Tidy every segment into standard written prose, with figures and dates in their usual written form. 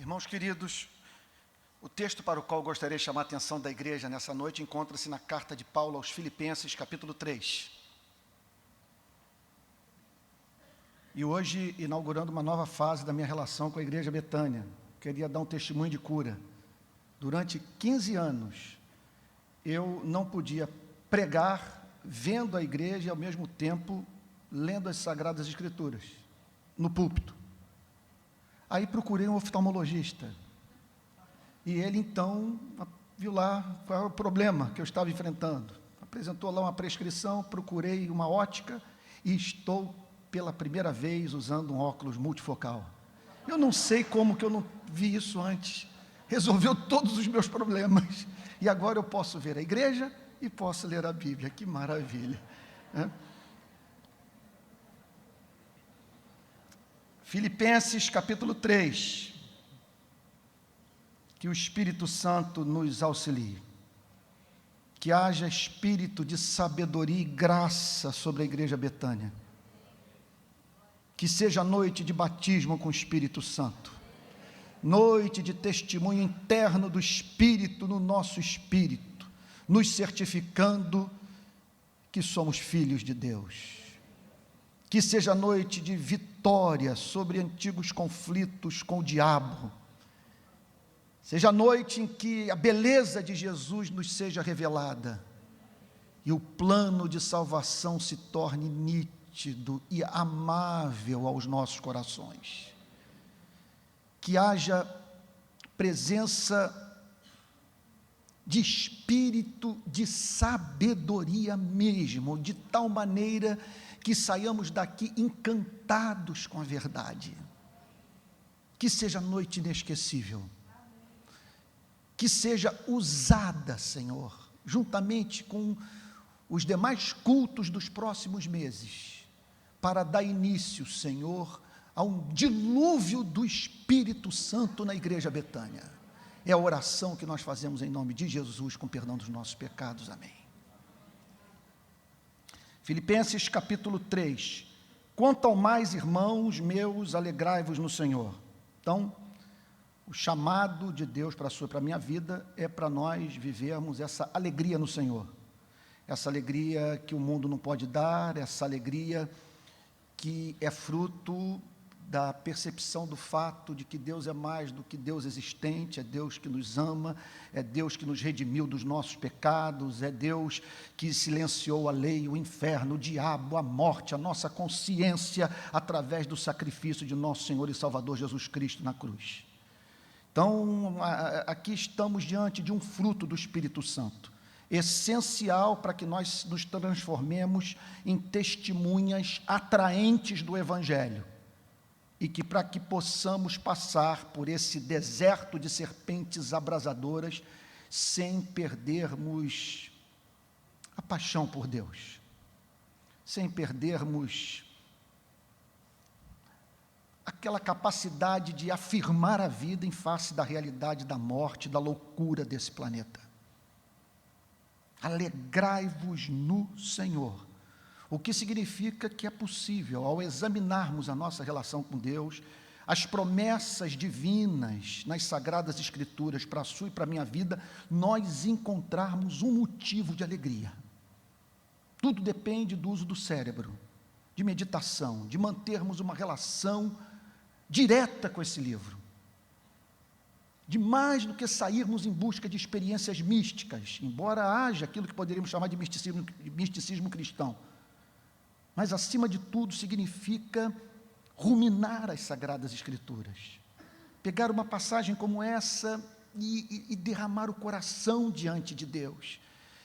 Irmãos queridos, o texto para o qual gostaria de chamar a atenção da igreja nessa noite encontra-se na carta de Paulo aos Filipenses, capítulo 3. E hoje, inaugurando uma nova fase da minha relação com a igreja Betânia, queria dar um testemunho de cura. Durante 15 anos, eu não podia pregar vendo a igreja e, ao mesmo tempo, lendo as Sagradas Escrituras, no púlpito. Aí procurei um oftalmologista, e ele então viu lá qual era o problema que eu estava enfrentando. Apresentou lá uma prescrição, procurei uma ótica, e estou pela primeira vez usando um óculos multifocal. Eu não sei como que eu não vi isso antes. Resolveu todos os meus problemas, e agora eu posso ver a igreja e posso ler a Bíblia. Que maravilha, né? Filipenses capítulo 3, que o Espírito Santo nos auxilie, que haja espírito de sabedoria e graça sobre a igreja Betânia, que seja noite de batismo com o Espírito Santo, noite de testemunho interno do Espírito no nosso espírito, nos certificando que somos filhos de Deus. Que seja noite de vitória sobre antigos conflitos com o diabo. Seja noite em que a beleza de Jesus nos seja revelada e o plano de salvação se torne nítido e amável aos nossos corações. Que haja presença de espírito de sabedoria mesmo, de tal maneira que saiamos daqui encantados com a verdade. Que seja noite inesquecível, que seja usada, Senhor, juntamente com os demais cultos dos próximos meses, para dar início, Senhor, a um dilúvio do Espírito Santo na igreja Betânia. É a oração que nós fazemos em nome de Jesus, com perdão dos nossos pecados. Amém. Filipenses capítulo 3. Quanto ao mais, irmãos meus, alegrai-vos no Senhor. Então, o chamado de Deus para a minha vida é para nós vivermos essa alegria no Senhor. Essa alegria que o mundo não pode dar, essa alegria que é fruto da percepção do fato de que Deus é mais do que Deus existente, é Deus que nos ama, é Deus que nos redimiu dos nossos pecados, é Deus que silenciou a lei, o inferno, o diabo, a morte, a nossa consciência, através do sacrifício de nosso Senhor e Salvador Jesus Cristo na cruz. Então, aqui estamos diante de um fruto do Espírito Santo, essencial para que nós nos transformemos em testemunhas atraentes do Evangelho, e que para que possamos passar por esse deserto de serpentes abrasadoras, sem perdermos a paixão por Deus, sem perdermos aquela capacidade de afirmar a vida em face da realidade da morte, da loucura desse planeta. Alegrai-vos no Senhor. O que significa que é possível, ao examinarmos a nossa relação com Deus, as promessas divinas nas Sagradas Escrituras para a sua e para a minha vida, nós encontrarmos um motivo de alegria. Tudo depende do uso do cérebro, de meditação, de mantermos uma relação direta com esse livro, de mais do que sairmos em busca de experiências místicas, embora haja aquilo que poderíamos chamar de misticismo cristão, mas acima de tudo significa ruminar as Sagradas Escrituras, pegar uma passagem como essa e derramar o coração diante de Deus,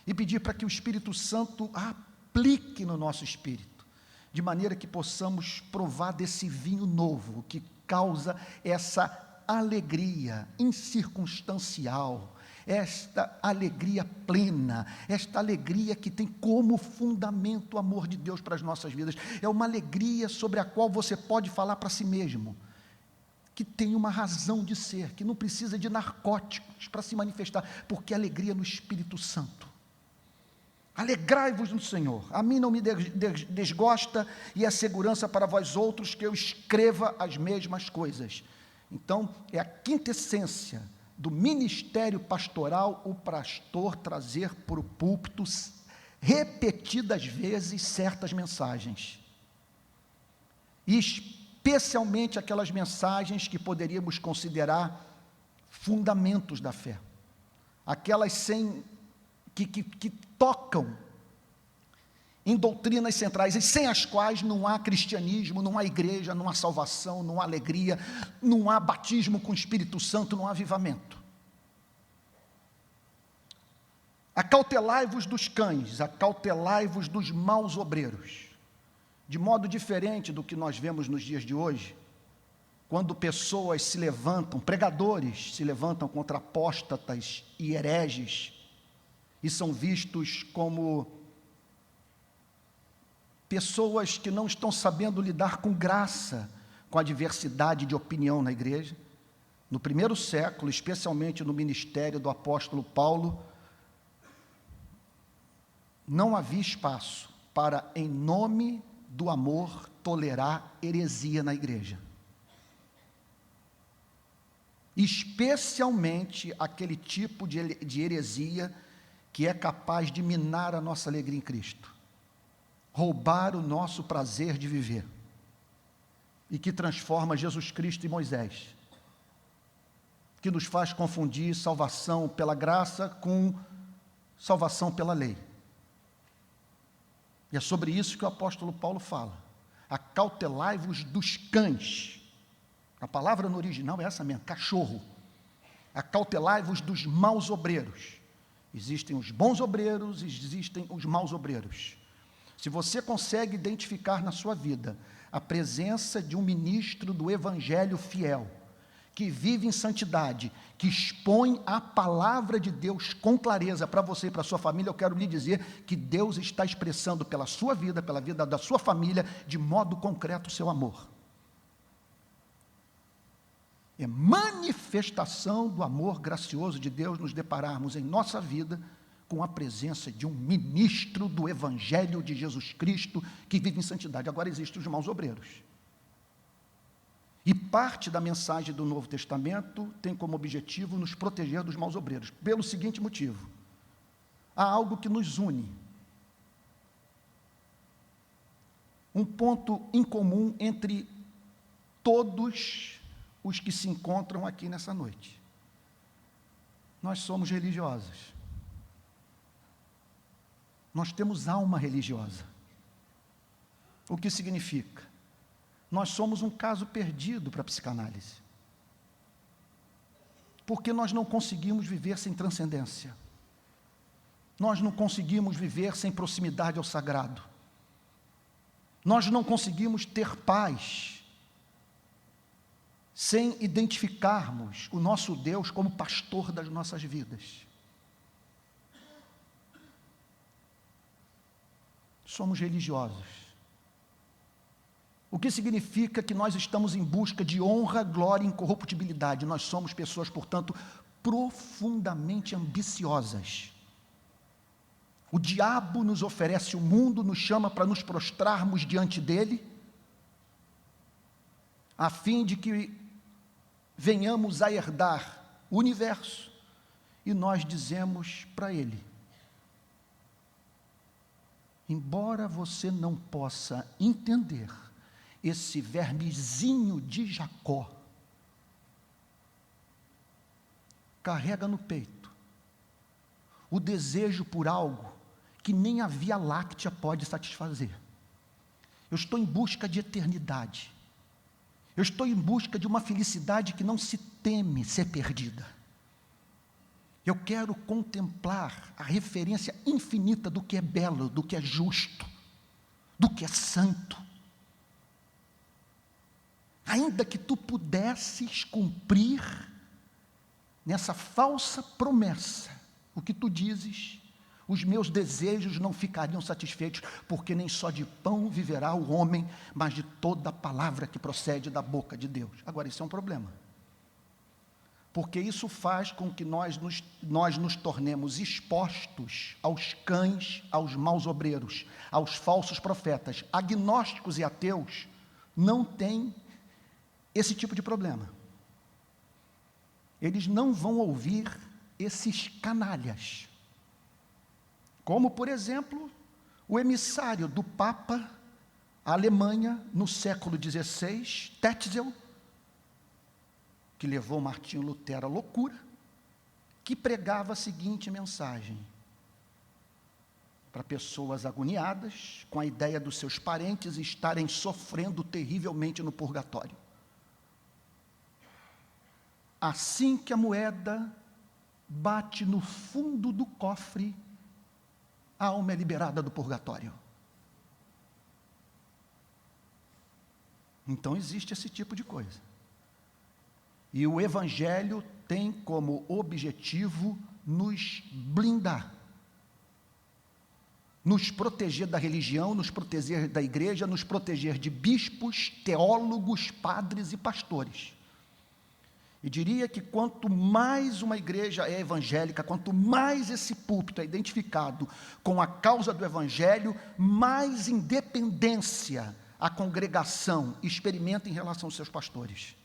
e pedir para que o Espírito Santo aplique no nosso espírito, de maneira que possamos provar desse vinho novo, que causa essa alegria incircunstancial, esta alegria plena, esta alegria que tem como fundamento o amor de Deus para as nossas vidas. É uma alegria sobre a qual você pode falar para si mesmo, que tem uma razão de ser, que não precisa de narcóticos para se manifestar, porque é alegria no Espírito Santo. Alegrai-vos no Senhor. A mim não me desgosta, e é segurança para vós outros que eu escreva as mesmas coisas. Então, é a quintessência do ministério pastoral o pastor trazer para o púlpito repetidas vezes certas mensagens, e especialmente aquelas mensagens que poderíamos considerar fundamentos da fé, aquelas que tocam em doutrinas centrais, e sem as quais não há cristianismo, não há igreja, não há salvação, não há alegria, não há batismo com o Espírito Santo, não há avivamento. Acautelai-vos dos cães, acautelai-vos dos maus obreiros. De modo diferente do que nós vemos nos dias de hoje, quando pessoas se levantam, pregadores se levantam contra apóstatas e hereges, e são vistos como pessoas que não estão sabendo lidar com graça com a diversidade de opinião na igreja. No primeiro século, especialmente no ministério do apóstolo Paulo, não havia espaço para, em nome do amor, tolerar heresia na igreja. Especialmente aquele tipo de heresia que é capaz de minar a nossa alegria em Cristo, roubar o nosso prazer de viver, e que transforma Jesus Cristo em Moisés, que nos faz confundir salvação pela graça com salvação pela lei. E é sobre isso que o apóstolo Paulo fala: acautelai-vos dos cães. A palavra no original é essa mesmo, cachorro. Acautelai-vos dos maus obreiros. Existem os bons obreiros, existem os maus obreiros. Se você consegue identificar na sua vida a presença de um ministro do evangelho fiel, que vive em santidade, que expõe a palavra de Deus com clareza para você e para a sua família, eu quero lhe dizer que Deus está expressando pela sua vida, pela vida da sua família, de modo concreto o seu amor. É manifestação do amor gracioso de Deus nos depararmos em nossa vida com a presença de um ministro do evangelho de Jesus Cristo que vive em santidade. Agora existem os maus obreiros. E parte da mensagem do Novo Testamento tem como objetivo nos proteger dos maus obreiros, pelo seguinte motivo: há algo que nos une, um ponto em comum entre todos os que se encontram aqui nessa noite. Nós somos religiosos. Nós temos alma religiosa. O que significa? Nós somos um caso perdido para a psicanálise, porque nós não conseguimos viver sem transcendência, nós não conseguimos viver sem proximidade ao sagrado, nós não conseguimos ter paz sem identificarmos o nosso Deus como pastor das nossas vidas. Somos religiosos. O que significa que nós estamos em busca de honra, glória e incorruptibilidade. Nós somos pessoas, portanto, profundamente ambiciosas. O diabo nos oferece o mundo, nos chama para nos prostrarmos diante dele, a fim de que venhamos a herdar o universo, e nós dizemos para ele: embora você não possa entender esse vermezinho de Jacó, carrega no peito o desejo por algo que nem a Via Láctea pode satisfazer. Eu estou em busca de eternidade. Eu estou em busca de uma felicidade que não se teme ser perdida. Eu quero contemplar a referência infinita do que é belo, do que é justo, do que é santo. Ainda que tu pudesses cumprir nessa falsa promessa o que tu dizes, os meus desejos não ficariam satisfeitos, porque nem só de pão viverá o homem, mas de toda a palavra que procede da boca de Deus. Agora, isso é um problema, porque isso faz com que nós nos tornemos expostos aos cães, aos maus obreiros, aos falsos profetas. Agnósticos e ateus não têm esse tipo de problema. eles não vão ouvir esses canalhas, como, por exemplo, o emissário do Papa à Alemanha no século XVI, Tetzel, que levou Martinho Lutero à loucura, que pregava a seguinte mensagem para pessoas agoniadas, com a ideia dos seus parentes estarem sofrendo terrivelmente no purgatório. Assim que a moeda bate no fundo do cofre, a alma é liberada do purgatório. Então existe esse tipo de coisa. E o Evangelho tem como objetivo nos blindar, nos proteger da religião, nos proteger da igreja, nos proteger de bispos, teólogos, padres e pastores. E diria que quanto mais uma igreja é evangélica, quanto mais esse púlpito é identificado com a causa do Evangelho, mais independência a congregação experimenta em relação aos seus pastores.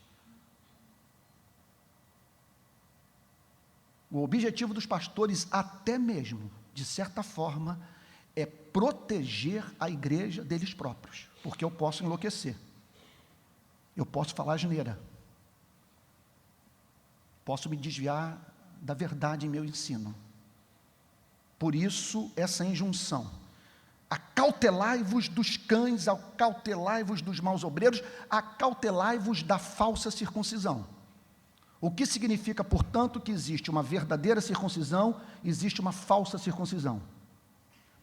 O objetivo dos pastores, até mesmo, de certa forma, é proteger a igreja deles próprios, porque eu posso enlouquecer, eu posso falar asneira, posso me desviar da verdade em meu ensino. Por isso, essa injunção: acautelai-vos dos cães, acautelai-vos dos maus obreiros, acautelai-vos da falsa circuncisão. O que significa, portanto, que existe uma verdadeira circuncisão, existe uma falsa circuncisão.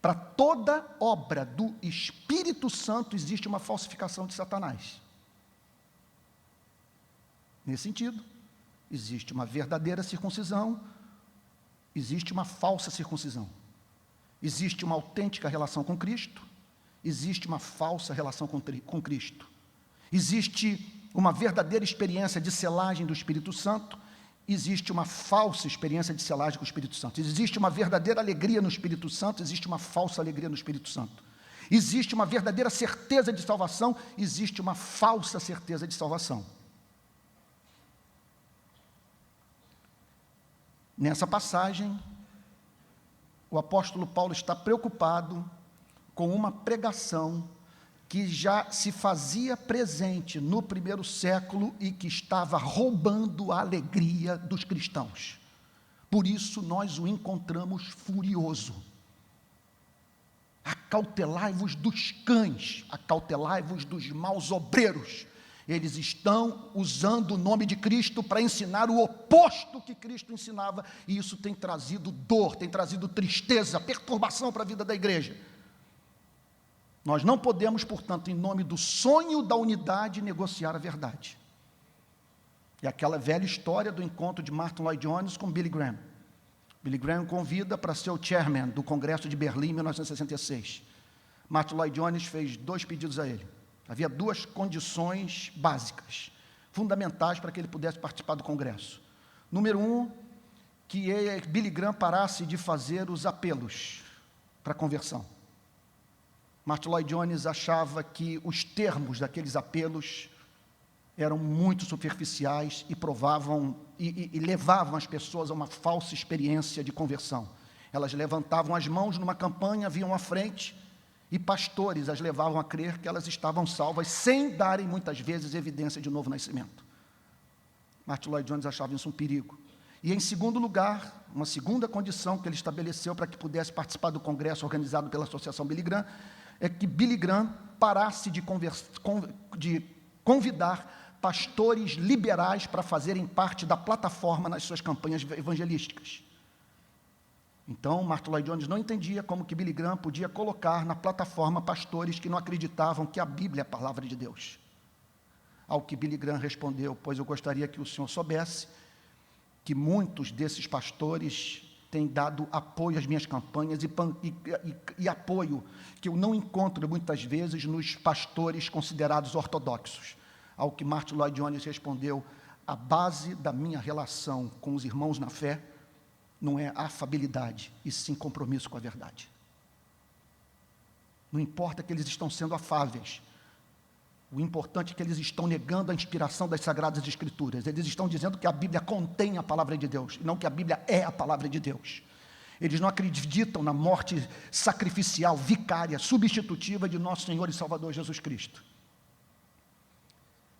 Para toda obra do Espírito Santo existe uma falsificação de Satanás. Nesse sentido, existe uma verdadeira circuncisão, existe uma falsa circuncisão. Existe uma autêntica relação com Cristo, existe uma falsa relação com Cristo. Existe uma verdadeira experiência de selagem do Espírito Santo, existe uma falsa experiência de selagem com o Espírito Santo. Existe uma verdadeira alegria no Espírito Santo, existe uma falsa alegria no Espírito Santo. Existe uma verdadeira certeza de salvação, existe uma falsa certeza de salvação. Nessa passagem, o apóstolo Paulo está preocupado com uma pregação que já se fazia presente no primeiro século e que estava roubando a alegria dos cristãos. Por isso nós o encontramos furioso. Acautelai-vos dos cães, acautelai-vos dos maus obreiros. Eles estão usando o nome de Cristo para ensinar o oposto que Cristo ensinava, e isso tem trazido dor, tem trazido tristeza, perturbação para a vida da igreja. Nós não podemos, portanto, em nome do sonho da unidade, negociar a verdade. E aquela velha história do encontro de Martin Lloyd Jones com Billy Graham. Billy Graham convida para ser o chairman do Congresso de Berlim em 1966. Martin Lloyd Jones fez 2 pedidos a ele. Havia 2 condições básicas, fundamentais para que ele pudesse participar do Congresso. Número 1, que Billy Graham parasse de fazer os apelos para conversão. Martin Lloyd Jones achava que os termos daqueles apelos eram muito superficiais e provavam e levavam as pessoas a uma falsa experiência de conversão. Elas levantavam as mãos numa campanha, vinham à frente, e pastores as levavam a crer que elas estavam salvas, sem darem muitas vezes evidência de novo nascimento. Martin Lloyd Jones achava isso um perigo. E em segundo lugar, uma segunda condição que ele estabeleceu para que pudesse participar do congresso organizado pela Associação Billy Graham, é que Billy Graham parasse de convidar pastores liberais para fazerem parte da plataforma nas suas campanhas evangelísticas. Então, Martin Lloyd Jones não entendia como que Billy Graham podia colocar na plataforma pastores que não acreditavam que a Bíblia é a palavra de Deus. Ao que Billy Graham respondeu: pois eu gostaria que o senhor soubesse que muitos desses pastores têm dado apoio às minhas campanhas e apoio que eu não encontro muitas vezes nos pastores considerados ortodoxos. Ao que Martin Lloyd Jones respondeu: a base da minha relação com os irmãos na fé não é afabilidade, e sim compromisso com a verdade. Não importa que eles estão sendo afáveis, O importante é que eles estão negando a inspiração das Sagradas Escrituras. Eles estão dizendo que a Bíblia contém a palavra de Deus, e não que a Bíblia é a palavra de Deus. Eles não acreditam na morte sacrificial, vicária, substitutiva de nosso Senhor e Salvador Jesus Cristo.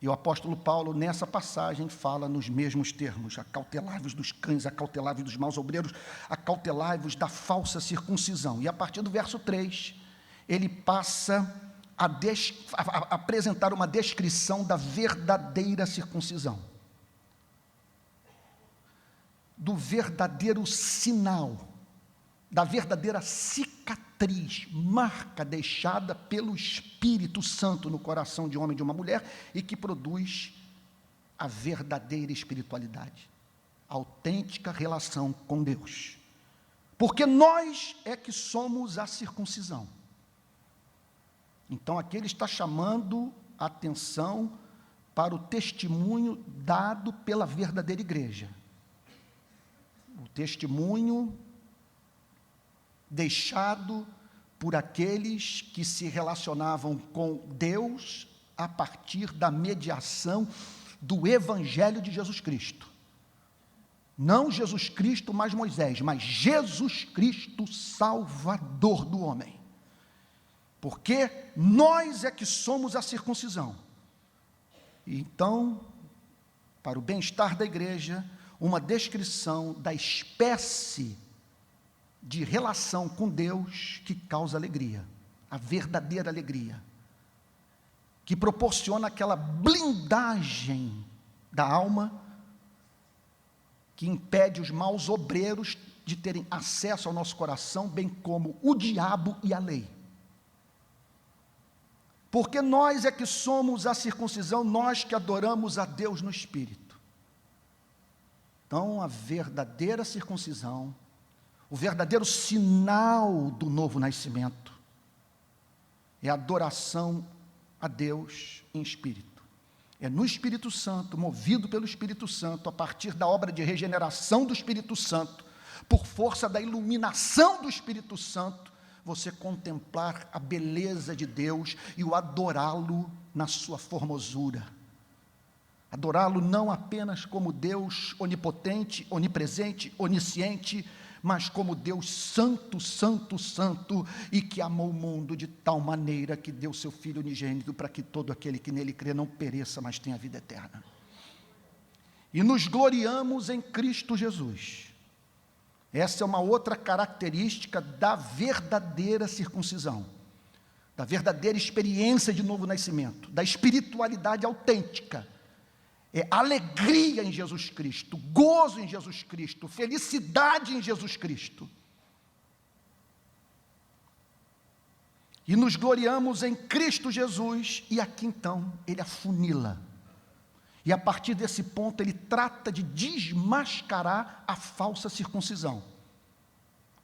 E o apóstolo Paulo, nessa passagem, fala nos mesmos termos: acautelai-vos dos cães, acautelai-vos dos maus obreiros, acautelai-vos da falsa circuncisão. E a partir do verso 3, ele passa a apresentar uma descrição da verdadeira circuncisão, do verdadeiro sinal, da verdadeira cicatriz, marca deixada pelo Espírito Santo no coração de um homem e de uma mulher, e que produz a verdadeira espiritualidade, a autêntica relação com Deus, porque nós é que somos a circuncisão. Então aqui ele está chamando a atenção para o testemunho dado pela verdadeira igreja, o testemunho deixado por aqueles que se relacionavam com Deus a partir da mediação do Evangelho de Jesus Cristo. Não Jesus Cristo mais Moisés, mas Jesus Cristo, Salvador do homem. Porque nós é que somos a circuncisão. Então, para o bem-estar da igreja, uma descrição da espécie de relação com Deus que causa alegria, a verdadeira alegria, que proporciona aquela blindagem da alma, que impede os maus obreiros de terem acesso ao nosso coração, bem como o diabo e a lei. Porque nós é que somos a circuncisão, nós que adoramos a Deus no Espírito. Então, a verdadeira circuncisão, o verdadeiro sinal do novo nascimento, é a adoração a Deus em espírito. É no Espírito Santo, movido pelo Espírito Santo, a partir da obra de regeneração do Espírito Santo, por força da iluminação do Espírito Santo, você contemplar a beleza de Deus e o adorá-lo na sua formosura. Adorá-lo não apenas como Deus onipotente, onipresente, onisciente, mas como Deus santo, santo, santo, e que amou o mundo de tal maneira que deu seu Filho unigênito, para que todo aquele que nele crê não pereça, mas tenha vida eterna. E nos gloriamos em Cristo Jesus. Essa é uma outra característica da verdadeira circuncisão, da verdadeira experiência de novo nascimento, da espiritualidade autêntica. É alegria em Jesus Cristo, gozo em Jesus Cristo, felicidade em Jesus Cristo. E nos gloriamos em Cristo Jesus, e aqui então ele afunila. E a partir desse ponto ele trata de desmascarar a falsa circuncisão,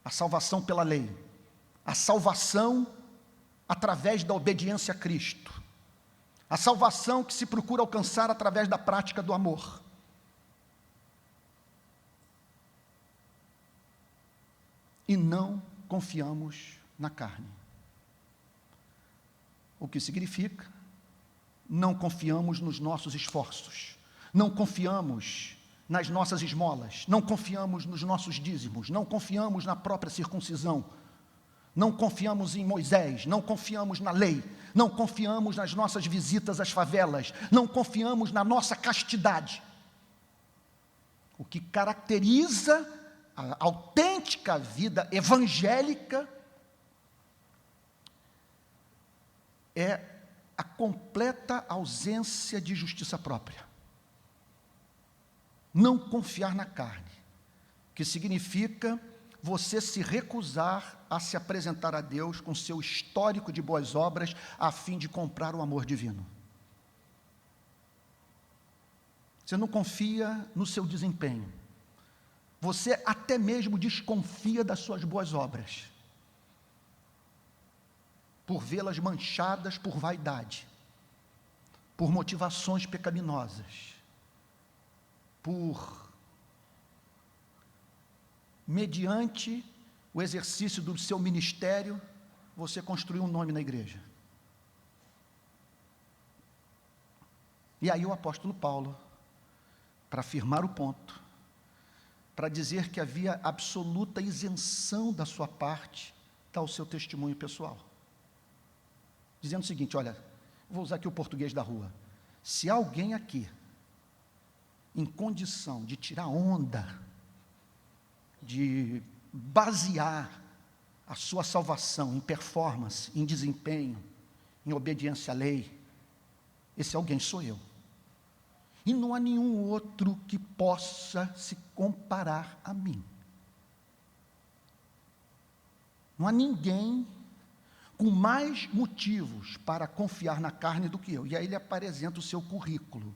a salvação pela lei, a salvação através da obediência a Cristo, a salvação que se procura alcançar através da prática do amor. E não confiamos na carne. O que significa? Não confiamos nos nossos esforços, não confiamos nas nossas esmolas, não confiamos nos nossos dízimos, não confiamos na própria circuncisão, não confiamos em Moisés, não confiamos na lei, não confiamos nas nossas visitas às favelas, não confiamos na nossa castidade. O que caracteriza a autêntica vida evangélica é a completa ausência de justiça própria. Não confiar na carne, que significa você se recusar a se apresentar a Deus com seu histórico de boas obras, a fim de comprar o amor divino. Você não confia no seu desempenho, você até mesmo desconfia das suas boas obras, por vê-las manchadas por vaidade, por motivações pecaminosas, mediante o exercício do seu ministério, você construiu um nome na igreja. E aí o apóstolo Paulo, para afirmar o ponto, para dizer que havia absoluta isenção da sua parte, dá o seu testemunho pessoal. Dizendo o seguinte, olha, vou usar aqui o português da rua. Se alguém aqui, em condição de tirar onda, de basear a sua salvação em performance, em desempenho, em obediência à lei, esse alguém sou eu. E não há nenhum outro que possa se comparar a mim. Não há ninguém com mais motivos para confiar na carne do que eu. E aí ele apresenta o seu currículo.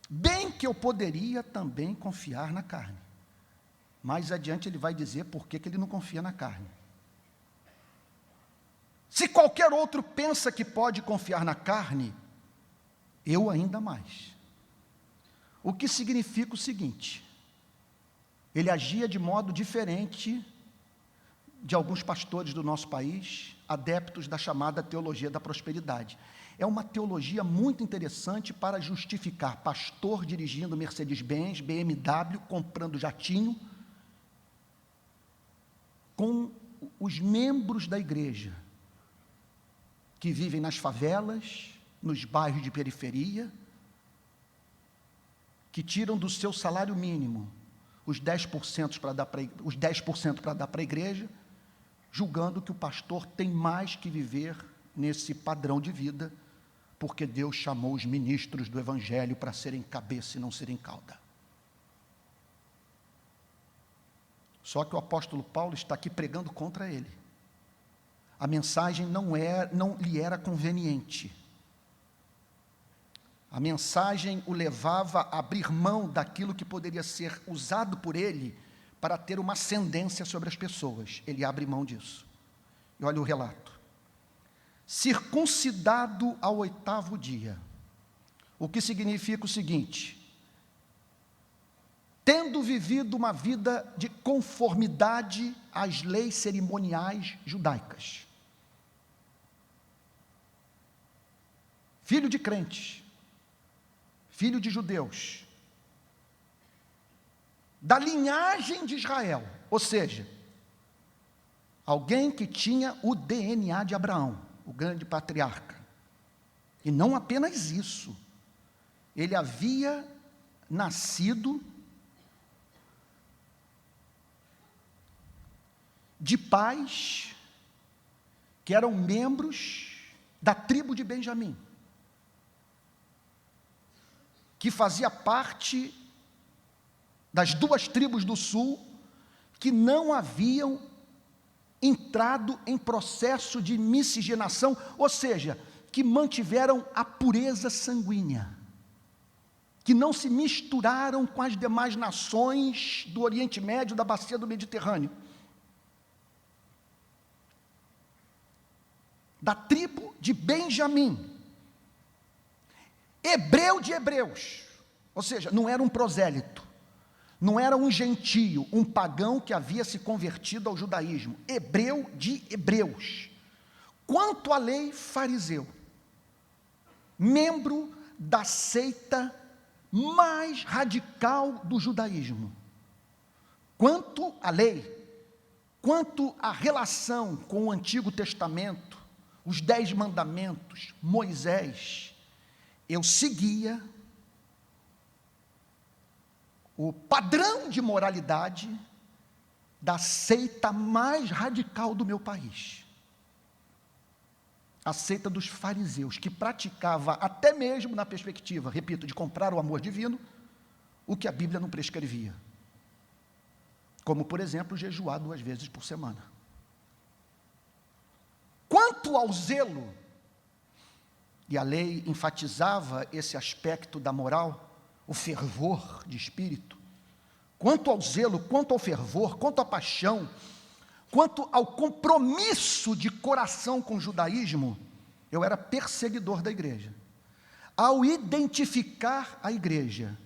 Bem que eu poderia também confiar na carne. Mais adiante ele vai dizer por que ele não confia na carne. Se qualquer outro pensa que pode confiar na carne, eu ainda mais. O que significa o seguinte: ele agia de modo diferente de alguns pastores do nosso país, adeptos da chamada teologia da prosperidade. É uma teologia muito interessante para justificar pastor dirigindo Mercedes-Benz, BMW, comprando jatinho, com os membros da igreja, que vivem nas favelas, nos bairros de periferia, que tiram do seu salário mínimo os 10% para dar para a igreja, julgando que o pastor tem mais que viver nesse padrão de vida, porque Deus chamou os ministros do Evangelho para serem cabeça e não serem cauda. Só que o apóstolo Paulo está aqui pregando contra ele. A mensagem não lhe era conveniente. A mensagem o levava a abrir mão daquilo que poderia ser usado por ele para ter uma ascendência sobre as pessoas. Ele abre mão disso. E olha o relato. Circuncidado ao 8º dia. O que significa o seguinte: tendo vivido uma vida de conformidade às leis cerimoniais judaicas. Filho de crentes, filho de judeus, da linhagem de Israel, ou seja, alguém que tinha o DNA de Abraão, o grande patriarca. E não apenas isso, ele havia nascido de pais que eram membros da tribo de Benjamim, que fazia parte das 2 tribos do sul que não haviam entrado em processo de miscigenação, ou seja, que mantiveram a pureza sanguínea, que não se misturaram com as demais nações do Oriente Médio, da bacia do Mediterrâneo. Da tribo de Benjamim, hebreu de hebreus, ou seja, não era um prosélito, não era um gentio, um pagão que havia se convertido ao judaísmo, hebreu de hebreus. Quanto à lei, fariseu, membro da seita mais radical do judaísmo. Quanto à lei, quanto à relação com o Antigo Testamento, os 10 mandamentos, Moisés, eu seguia o padrão de moralidade da seita mais radical do meu país. A seita dos fariseus, que praticava até mesmo na perspectiva, repito, de comprar o amor divino, o que a Bíblia não prescrevia. Como, por exemplo, jejuar 2 vezes por semana. Quanto ao zelo, e a lei enfatizava esse aspecto da moral, o fervor de espírito, quanto ao zelo, quanto ao fervor, quanto à paixão, quanto ao compromisso de coração com o judaísmo, eu era perseguidor da igreja. Ao identificar a igreja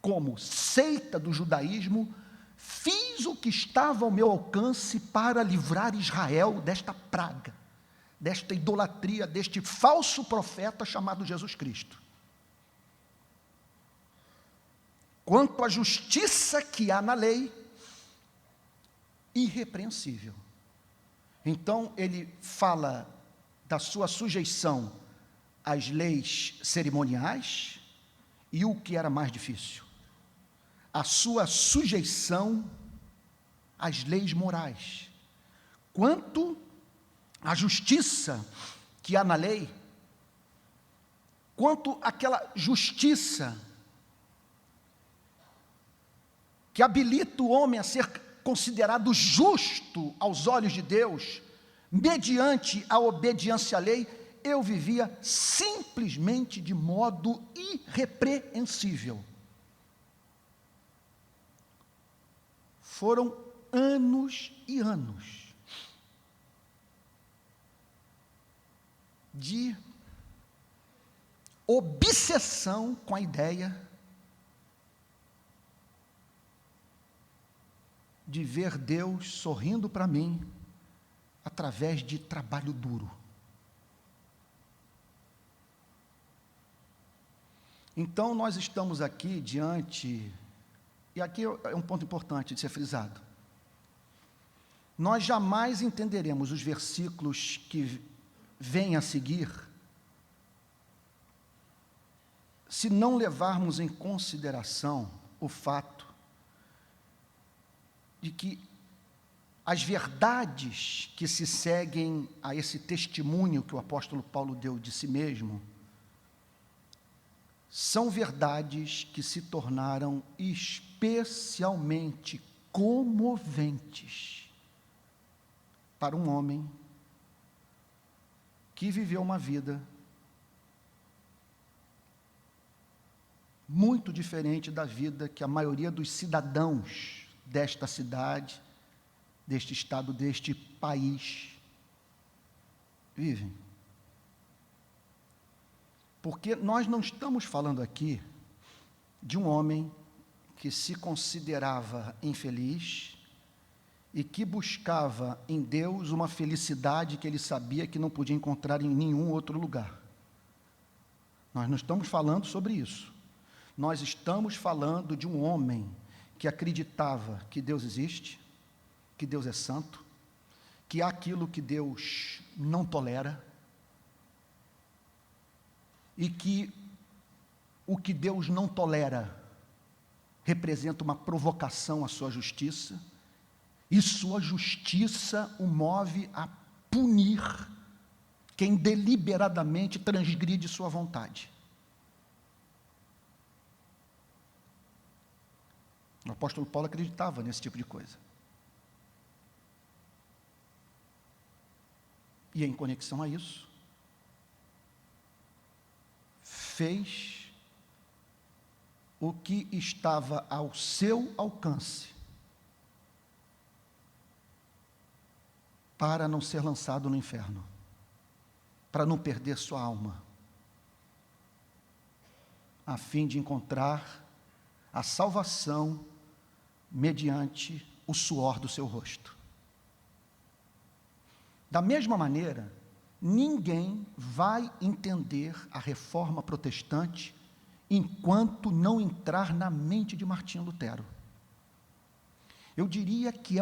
como seita do judaísmo, fiz o que estava ao meu alcance para livrar Israel desta praga, desta idolatria, deste falso profeta chamado Jesus Cristo. Quanto à justiça que há na lei, irrepreensível. Então, ele fala da sua sujeição às leis cerimoniais e o que era mais difícil, a sua sujeição às leis morais. Quanto à justiça que há na lei, quanto àquela justiça que habilita o homem a ser considerado justo aos olhos de Deus, mediante a obediência à lei, eu vivia simplesmente de modo irrepreensível. Foram anos e anos de obsessão com a ideia de ver Deus sorrindo para mim através de trabalho duro. Então, nós estamos aqui diante, e aqui é um ponto importante de ser frisado, nós jamais entenderemos os versículos que vêm a seguir se não levarmos em consideração o fato de que as verdades que se seguem a esse testemunho que o apóstolo Paulo deu de si mesmo, são verdades que se tornaram especialmente comoventes para um homem que viveu uma vida muito diferente da vida que a maioria dos cidadãos desta cidade, deste estado, deste país vivem. Porque nós não estamos falando aqui de um homem que se considerava infeliz e que buscava em Deus uma felicidade que ele sabia que não podia encontrar em nenhum outro lugar. Nós não estamos falando sobre isso. Nós estamos falando de um homem que acreditava que Deus existe, que Deus é santo, que há aquilo que Deus não tolera, e que o que Deus não tolera representa uma provocação à sua justiça, e sua justiça o move a punir quem deliberadamente transgride sua vontade. O apóstolo Paulo acreditava nesse tipo de coisa. E em conexão a isso, fez o que estava ao seu alcance para não ser lançado no inferno, para não perder sua alma, a fim de encontrar a salvação mediante o suor do seu rosto. Da mesma maneira, ninguém vai entender a reforma protestante enquanto não entrar na mente de Martinho Lutero. Eu diria que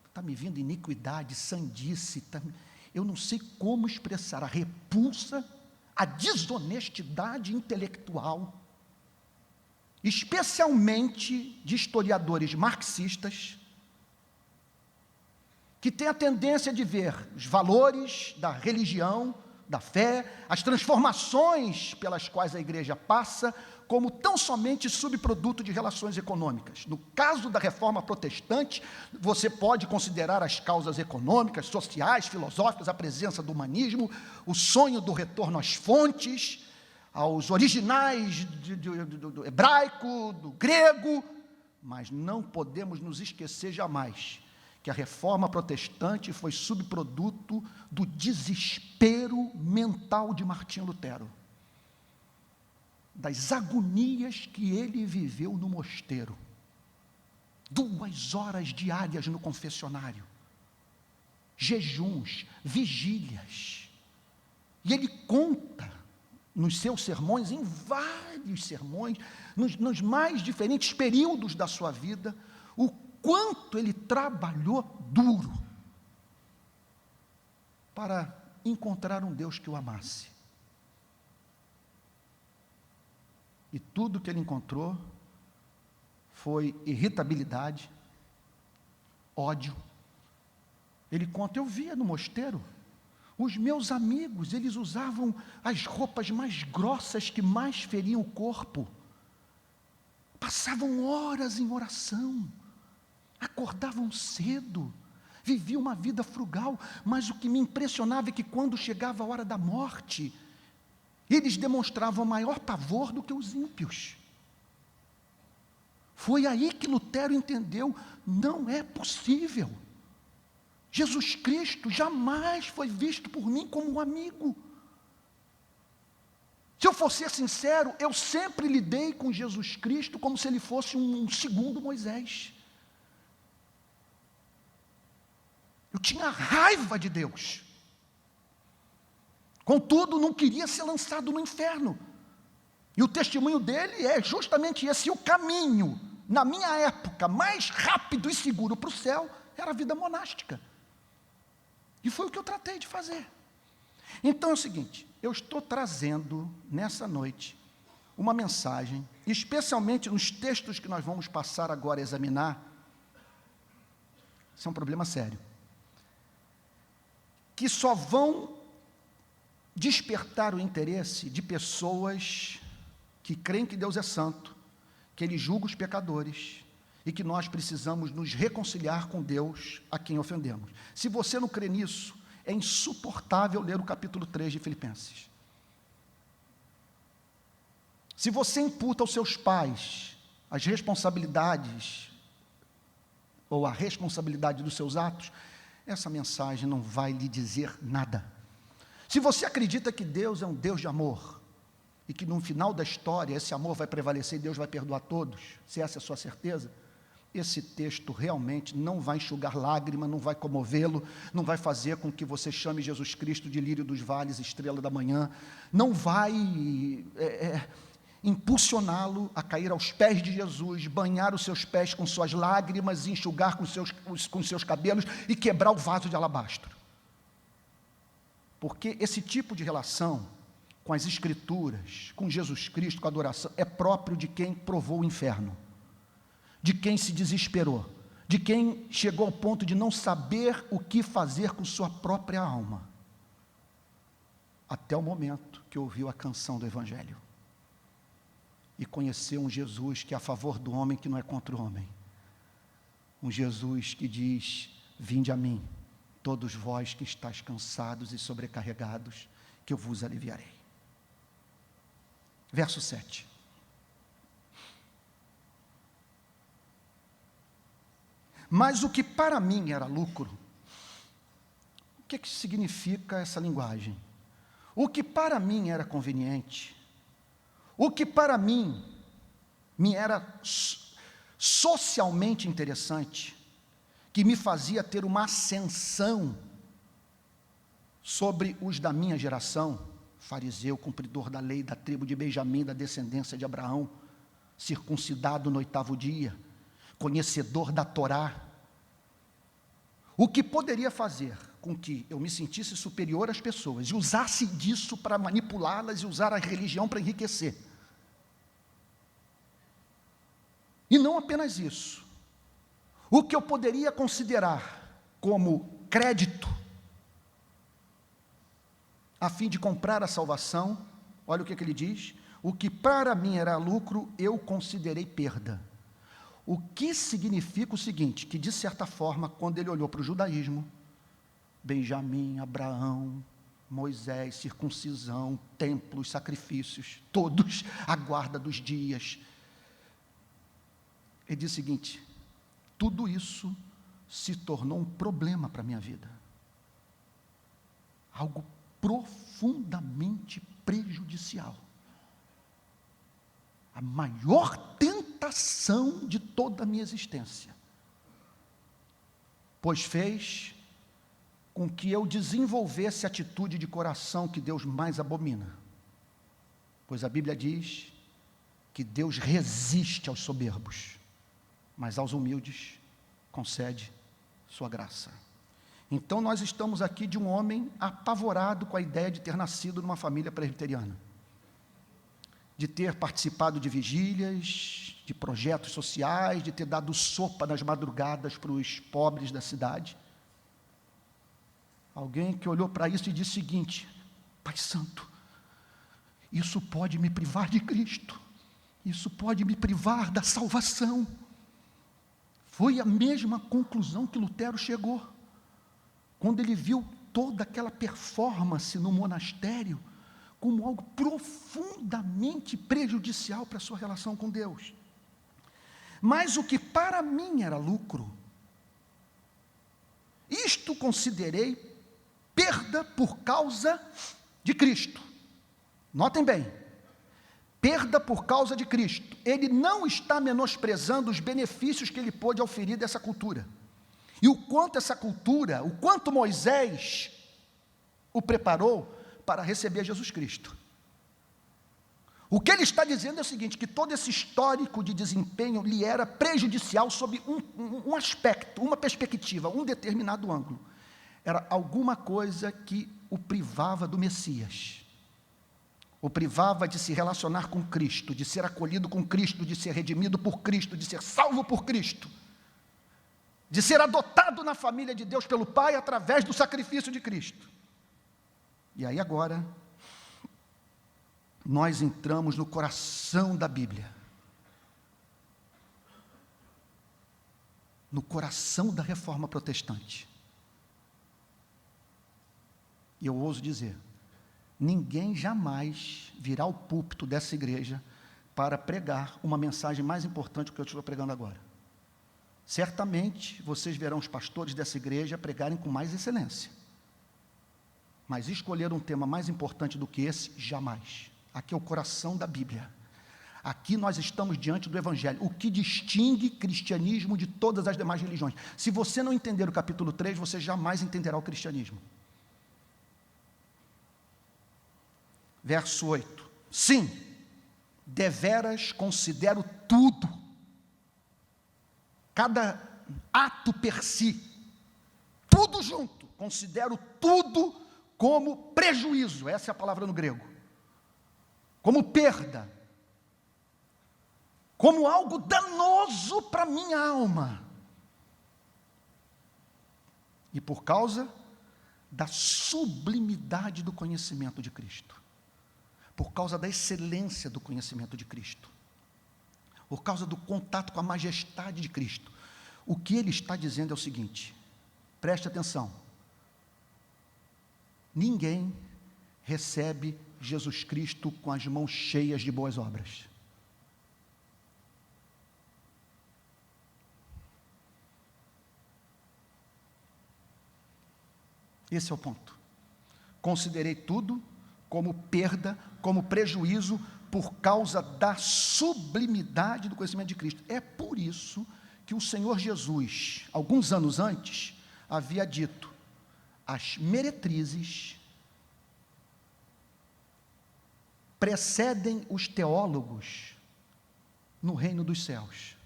está me vindo iniquidade, sandice, eu não sei como expressar a repulsa, a desonestidade intelectual, especialmente de historiadores marxistas, que têm a tendência de ver os valores da religião, da fé, as transformações pelas quais a igreja passa, como tão somente subproduto de relações econômicas. No caso da reforma protestante, você pode considerar as causas econômicas, sociais, filosóficas, a presença do humanismo, o sonho do retorno às fontes, aos originais do hebraico, do grego, mas não podemos nos esquecer jamais que a reforma protestante foi subproduto do desespero mental de Martinho Lutero, das agonias que ele viveu no mosteiro, 2 horas diárias no confessionário, jejuns, vigílias. E ele conta nos seus sermões, em vários sermões, nos mais diferentes períodos da sua vida, o quanto ele trabalhou duro para encontrar um Deus que o amasse. E tudo que ele encontrou foi irritabilidade, ódio. Ele conta, eu via no mosteiro, os meus amigos, eles usavam as roupas mais grossas que mais feriam o corpo, passavam horas em oração, acordavam cedo, viviam uma vida frugal, mas o que me impressionava é que quando chegava a hora da morte, eles demonstravam maior pavor do que os ímpios. Foi aí que Lutero entendeu, não é possível. Jesus Cristo jamais foi visto por mim como um amigo. Se eu for ser sincero, eu sempre lidei com Jesus Cristo como se ele fosse um segundo Moisés. Eu tinha raiva de Deus. Contudo, não queria ser lançado no inferno. E o testemunho dele é justamente esse. O caminho, na minha época, mais rápido e seguro para o céu, era a vida monástica. E foi o que eu tratei de fazer. Então é o seguinte, eu estou trazendo nessa noite uma mensagem, especialmente nos textos que nós vamos passar agora a examinar. Isso é um problema sério. Que só vão despertar o interesse de pessoas que creem que Deus é santo, que Ele julga os pecadores e que nós precisamos nos reconciliar com Deus a quem ofendemos. Se você não crê nisso, é insuportável ler o capítulo 3 de Filipenses. Se você imputa aos seus pais as responsabilidades ou a responsabilidade dos seus atos, essa mensagem não vai lhe dizer nada. Se você acredita que Deus é um Deus de amor, e que no final da história esse amor vai prevalecer e Deus vai perdoar todos, se essa é a sua certeza, esse texto realmente não vai enxugar lágrima, não vai comovê-lo, não vai fazer com que você chame Jesus Cristo de lírio dos vales, estrela da manhã, não vai impulsioná-lo a cair aos pés de Jesus, banhar os seus pés com suas lágrimas, enxugar com seus cabelos e quebrar o vaso de alabastro. Porque esse tipo de relação com as Escrituras, com Jesus Cristo, com a adoração, é próprio de quem provou o inferno, de quem se desesperou, de quem chegou ao ponto de não saber o que fazer com sua própria alma, até o momento que ouviu a canção do Evangelho, e conheceu um Jesus que é a favor do homem, que não é contra o homem, um Jesus que diz, vinde a mim, todos vós que estáis cansados e sobrecarregados, que eu vos aliviarei. Verso 7. Mas o que para mim era lucro, o que significa essa linguagem? O que para mim era conveniente, o que para mim me era socialmente interessante, que me fazia ter uma ascensão sobre os da minha geração, fariseu, cumpridor da lei, da tribo de Benjamim, da descendência de Abraão, circuncidado no 8º dia, conhecedor da Torá, o que poderia fazer com que eu me sentisse superior às pessoas e usasse disso para manipulá-las e usar a religião para enriquecer. E não apenas isso, o que eu poderia considerar como crédito, a fim de comprar a salvação, olha o que ele diz, o que para mim era lucro, eu considerei perda. O que significa o seguinte, que de certa forma, quando ele olhou para o judaísmo, Benjamim, Abraão, Moisés, circuncisão, templos, sacrifícios, todos, a guarda dos dias, ele diz o seguinte, tudo isso se tornou um problema para a minha vida, algo profundamente prejudicial, a maior tentação de toda a minha existência, pois fez com que eu desenvolvesse a atitude de coração que Deus mais abomina. Pois a Bíblia diz que Deus resiste aos soberbos, mas aos humildes concede sua graça. Então nós estamos aqui de um homem apavorado com a ideia de ter nascido numa família presbiteriana, de ter participado de vigílias, de projetos sociais, de ter dado sopa nas madrugadas para os pobres da cidade. Alguém que olhou para isso e disse o seguinte: Pai Santo, isso pode me privar de Cristo, isso pode me privar da salvação. Foi a mesma conclusão que Lutero chegou, quando ele viu toda aquela performance no monastério como algo profundamente prejudicial para a sua relação com Deus. Mas o que para mim era lucro, isto considerei perda por causa de Cristo. Notem bem, perda por causa de Cristo. Ele não está menosprezando os benefícios que ele pôde oferir dessa cultura. E o quanto essa cultura, o quanto Moisés o preparou para receber Jesus Cristo. O que ele está dizendo é o seguinte, que todo esse histórico de desempenho lhe era prejudicial sob um aspecto, uma perspectiva, um determinado ângulo. Era alguma coisa que o privava do Messias, o privava de se relacionar com Cristo, de ser acolhido com Cristo, de ser redimido por Cristo, de ser salvo por Cristo, de ser adotado na família de Deus pelo Pai através do sacrifício de Cristo. E aí agora, nós entramos no coração da Bíblia, no coração da reforma protestante. E eu ouso dizer, ninguém jamais virá ao púlpito dessa igreja para pregar uma mensagem mais importante do que eu estou pregando agora. Certamente, vocês verão os pastores dessa igreja pregarem com mais excelência. Mas escolher um tema mais importante do que esse, jamais. Aqui é o coração da Bíblia. Aqui nós estamos diante do Evangelho, o que distingue cristianismo de todas as demais religiões. Se você não entender o capítulo 3, você jamais entenderá o cristianismo. Verso 8. Sim, deveras considero tudo, cada ato per si, tudo junto, considero tudo como prejuízo, essa é a palavra no grego, como perda, como algo danoso para a minha alma, e por causa da sublimidade do conhecimento de Cristo, por causa da excelência do conhecimento de Cristo, por causa do contato com a majestade de Cristo. O que ele está dizendo é o seguinte, preste atenção, ninguém recebe Jesus Cristo com as mãos cheias de boas obras. Esse é o ponto. Considerei tudo como perda, como prejuízo, por causa da sublimidade do conhecimento de Cristo. É por isso que o Senhor Jesus, alguns anos antes, havia dito, as meretrizes precedem os teólogos no reino dos céus.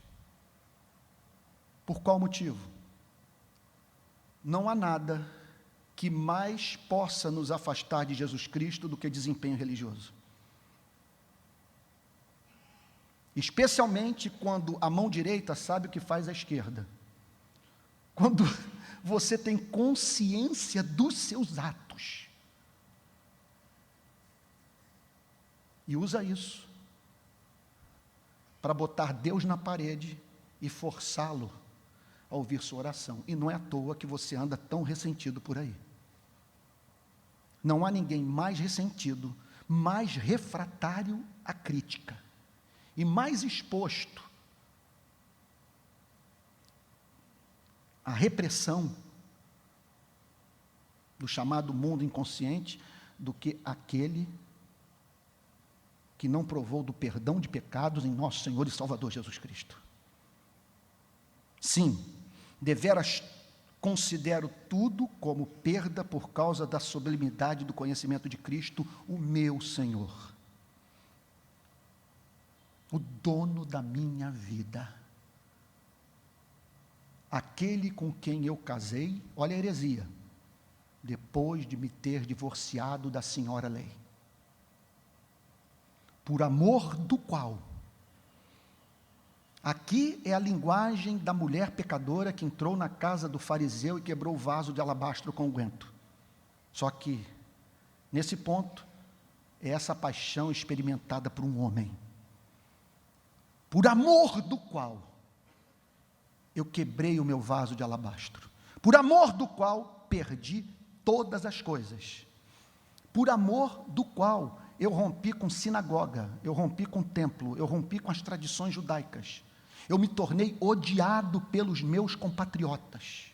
Por qual motivo? Não há nada que mais possa nos afastar de Jesus Cristo do que desempenho religioso. Especialmente quando a mão direita sabe o que faz a esquerda. Quando você tem consciência dos seus atos. E usa isso para botar Deus na parede e forçá-lo a ouvir sua oração. E não é à toa que você anda tão ressentido por aí. Não há ninguém mais ressentido, mais refratário à crítica e mais exposto à repressão do chamado mundo inconsciente do que aquele que não provou do perdão de pecados em nosso Senhor e Salvador Jesus Cristo. Sim, deveras considero tudo como perda por causa da sublimidade do conhecimento de Cristo, o meu Senhor, o dono da minha vida, aquele com quem eu casei, olha a heresia, depois de me ter divorciado da senhora lei, por amor do qual, aqui é a linguagem da mulher pecadora que entrou na casa do fariseu e quebrou o vaso de alabastro com unguento. Só que, nesse ponto, é essa paixão experimentada por um homem, por amor do qual eu quebrei o meu vaso de alabastro, por amor do qual perdi todas as coisas, por amor do qual eu rompi com sinagoga, eu rompi com templo, eu rompi com as tradições judaicas, eu me tornei odiado pelos meus compatriotas.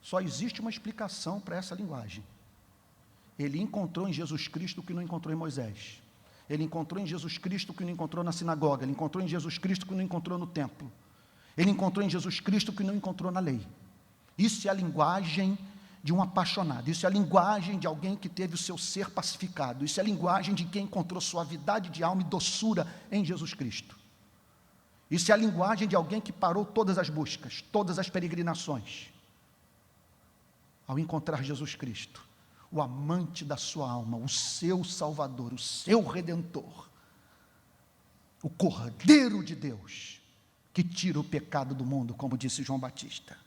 Só existe uma explicação para essa linguagem. Ele encontrou em Jesus Cristo o que não encontrou em Moisés. Ele encontrou em Jesus Cristo o que não encontrou na sinagoga. Ele encontrou em Jesus Cristo o que não encontrou no templo. Ele encontrou em Jesus Cristo o que não encontrou na lei. Isso é a linguagem de um apaixonado. Isso é a linguagem de alguém que teve o seu ser pacificado. Isso é a linguagem de quem encontrou suavidade de alma e doçura em Jesus Cristo. Isso é a linguagem de alguém que parou todas as buscas, todas as peregrinações, ao encontrar Jesus Cristo, o amante da sua alma, o seu Salvador, o seu Redentor, o Cordeiro de Deus, que tira o pecado do mundo, como disse João Batista,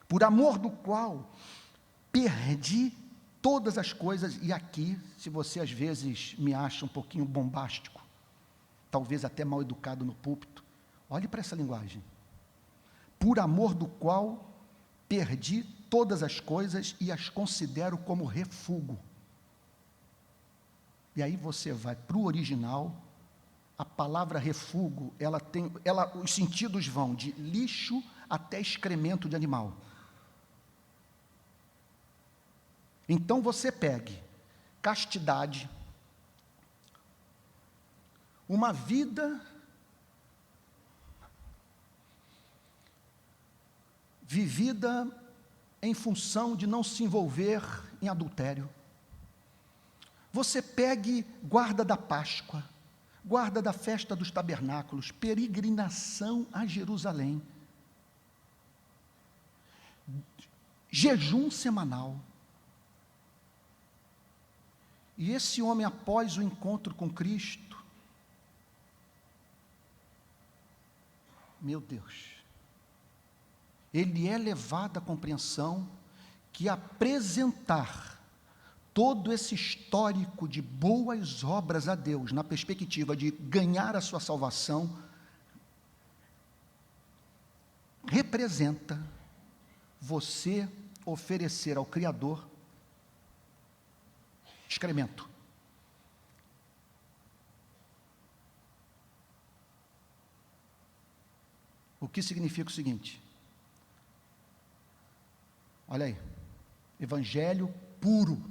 por amor do qual perdi todas as coisas. E aqui, se você às vezes me acha um pouquinho bombástico, talvez até mal educado no púlpito, olhe para essa linguagem, por amor do qual perdi todas as coisas e as considero como refúgio. E aí você vai para o original, a palavra refúgio, os sentidos vão de lixo até excremento de animal. Então você pegue castidade, uma vida vivida em função de não se envolver em adultério. Você pegue guarda da Páscoa, guarda da festa dos tabernáculos, peregrinação a Jerusalém, jejum semanal. E esse homem, após o encontro com Cristo, meu Deus, ele é levado à compreensão que apresentar todo esse histórico de boas obras a Deus, na perspectiva de ganhar a sua salvação, representa você oferecer ao Criador excremento. O que significa o seguinte, olha aí, evangelho puro.